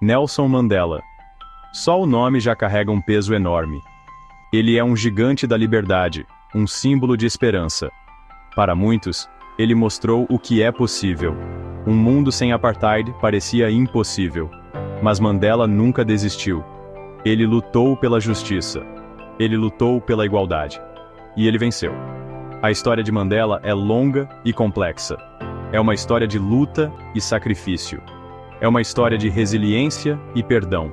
Nelson Mandela. Só o nome já carrega um peso enorme. Ele é um gigante da liberdade, um símbolo de esperança. Para muitos, ele mostrou o que é possível. Um mundo sem apartheid parecia impossível. Mas Mandela nunca desistiu. Ele lutou pela justiça. Ele lutou pela igualdade. E ele venceu. A história de Mandela é longa e complexa. É uma história de luta e sacrifício. É uma história de resiliência e perdão.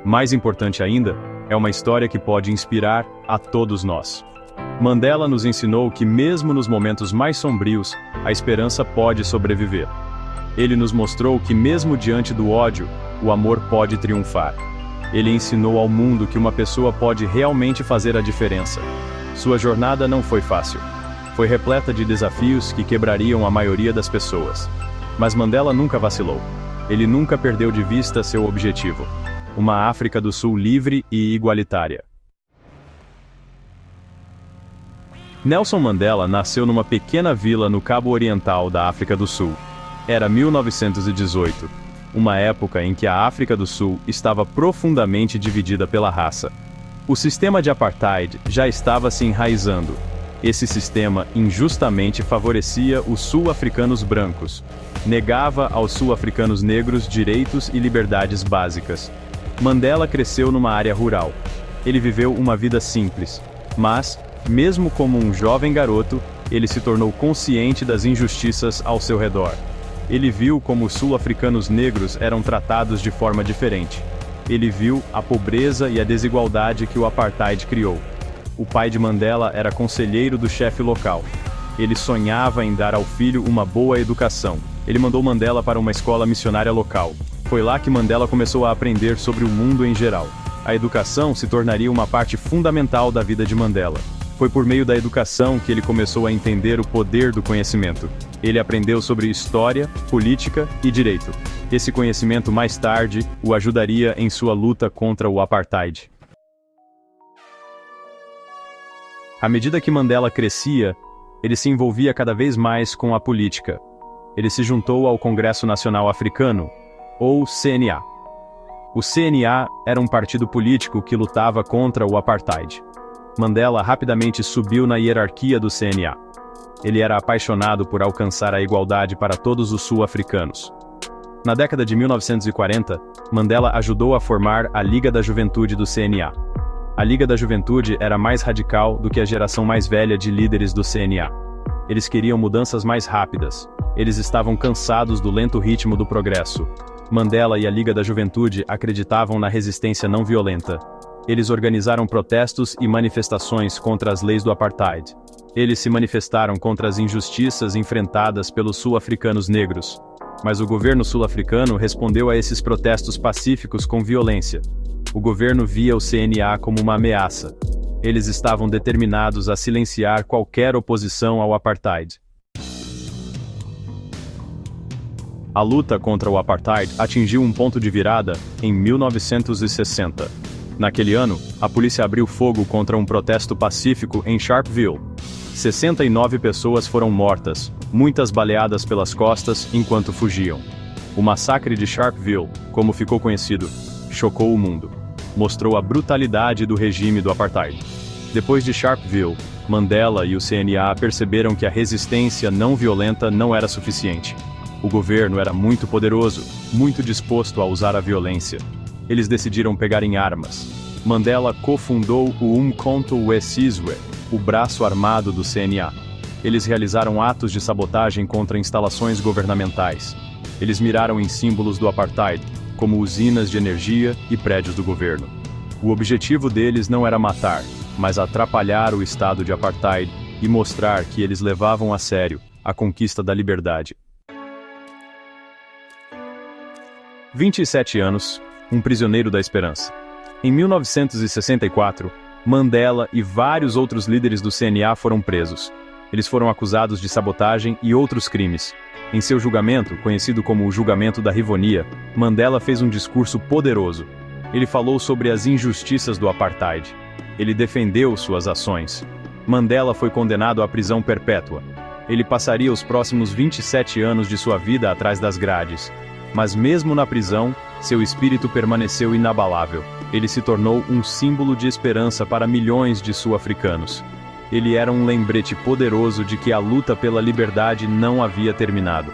Mais importante ainda, é uma história que pode inspirar a todos nós. Mandela nos ensinou que mesmo nos momentos mais sombrios, a esperança pode sobreviver. Ele nos mostrou que mesmo diante do ódio, o amor pode triunfar. Ele ensinou ao mundo que uma pessoa pode realmente fazer a diferença. Sua jornada não foi fácil. Foi repleta de desafios que quebrariam a maioria das pessoas. Mas Mandela nunca vacilou. Ele nunca perdeu de vista seu objetivo: uma África do Sul livre e igualitária. Nelson Mandela nasceu numa pequena vila no Cabo Oriental da África do Sul. Era 1918, uma época em que a África do Sul estava profundamente dividida pela raça. O sistema de apartheid já estava se enraizando. Esse sistema injustamente favorecia os sul-africanos brancos, negava aos sul-africanos negros direitos e liberdades básicas. Mandela cresceu numa área rural. Ele viveu uma vida simples, mas, mesmo como um jovem garoto, ele se tornou consciente das injustiças ao seu redor. Ele viu como os sul-africanos negros eram tratados de forma diferente. Ele viu a pobreza e a desigualdade que o apartheid criou. O pai de Mandela era conselheiro do chefe local. Ele sonhava em dar ao filho uma boa educação. Ele mandou Mandela para uma escola missionária local. Foi lá que Mandela começou a aprender sobre o mundo em geral. A educação se tornaria uma parte fundamental da vida de Mandela. Foi por meio da educação que ele começou a entender o poder do conhecimento. Ele aprendeu sobre história, política e direito. Esse conhecimento mais tarde o ajudaria em sua luta contra o apartheid. À medida que Mandela crescia, ele se envolvia cada vez mais com a política. Ele se juntou ao Congresso Nacional Africano, ou CNA. O CNA era um partido político que lutava contra o apartheid. Mandela rapidamente subiu na hierarquia do CNA. Ele era apaixonado por alcançar a igualdade para todos os sul-africanos. Na década de 1940, Mandela ajudou a formar a Liga da Juventude do CNA. A Liga da Juventude era mais radical do que a geração mais velha de líderes do CNA. Eles queriam mudanças mais rápidas. Eles estavam cansados do lento ritmo do progresso. Mandela e a Liga da Juventude acreditavam na resistência não violenta. Eles organizaram protestos e manifestações contra as leis do apartheid. Eles se manifestaram contra as injustiças enfrentadas pelos sul-africanos negros. Mas o governo sul-africano respondeu a esses protestos pacíficos com violência. O governo via o CNA como uma ameaça. Eles estavam determinados a silenciar qualquer oposição ao apartheid. A luta contra o apartheid atingiu um ponto de virada em 1960. Naquele ano, a polícia abriu fogo contra um protesto pacífico em Sharpeville. 69 pessoas foram mortas, muitas baleadas pelas costas enquanto fugiam. O massacre de Sharpeville, como ficou conhecido, chocou o mundo. Mostrou a brutalidade do regime do apartheid. Depois de Sharpeville, Mandela e o CNA perceberam que a resistência não violenta não era suficiente. O governo era muito poderoso, muito disposto a usar a violência. Eles decidiram pegar em armas. Mandela cofundou o Umkhonto we Sizwe, o braço armado do CNA. Eles realizaram atos de sabotagem contra instalações governamentais. Eles miraram em símbolos do apartheid, como usinas de energia e prédios do governo. O objetivo deles não era matar, mas atrapalhar o estado de apartheid e mostrar que eles levavam a sério a conquista da liberdade. 27 anos, um prisioneiro da esperança. Em 1964, Mandela e vários outros líderes do CNA foram presos. Eles foram acusados de sabotagem e outros crimes. Em seu julgamento, conhecido como o Julgamento da Rivonia, Mandela fez um discurso poderoso. Ele falou sobre as injustiças do apartheid. Ele defendeu suas ações. Mandela foi condenado à prisão perpétua. Ele passaria os próximos 27 anos de sua vida atrás das grades. Mas mesmo na prisão, seu espírito permaneceu inabalável. Ele se tornou um símbolo de esperança para milhões de sul-africanos. Ele era um lembrete poderoso de que a luta pela liberdade não havia terminado.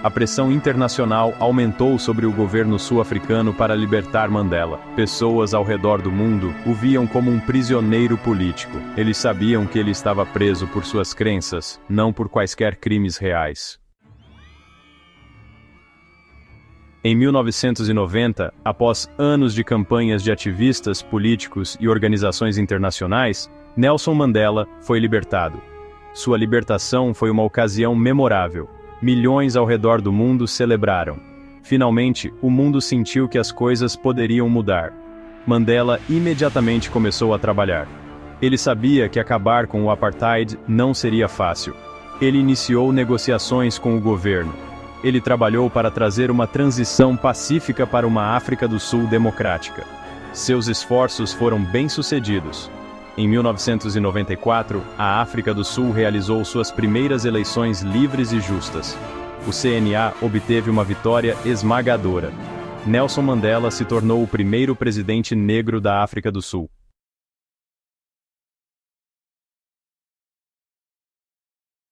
A pressão internacional aumentou sobre o governo sul-africano para libertar Mandela. Pessoas ao redor do mundo o viam como um prisioneiro político. Eles sabiam que ele estava preso por suas crenças, não por quaisquer crimes reais. Em 1990, após anos de campanhas de ativistas, políticos e organizações internacionais, Nelson Mandela foi libertado. Sua libertação foi uma ocasião memorável. Milhões ao redor do mundo celebraram. Finalmente, o mundo sentiu que as coisas poderiam mudar. Mandela imediatamente começou a trabalhar. Ele sabia que acabar com o apartheid não seria fácil. Ele iniciou negociações com o governo. Ele trabalhou para trazer uma transição pacífica para uma África do Sul democrática. Seus esforços foram bem-sucedidos. Em 1994, a África do Sul realizou suas primeiras eleições livres e justas. O CNA obteve uma vitória esmagadora. Nelson Mandela se tornou o primeiro presidente negro da África do Sul.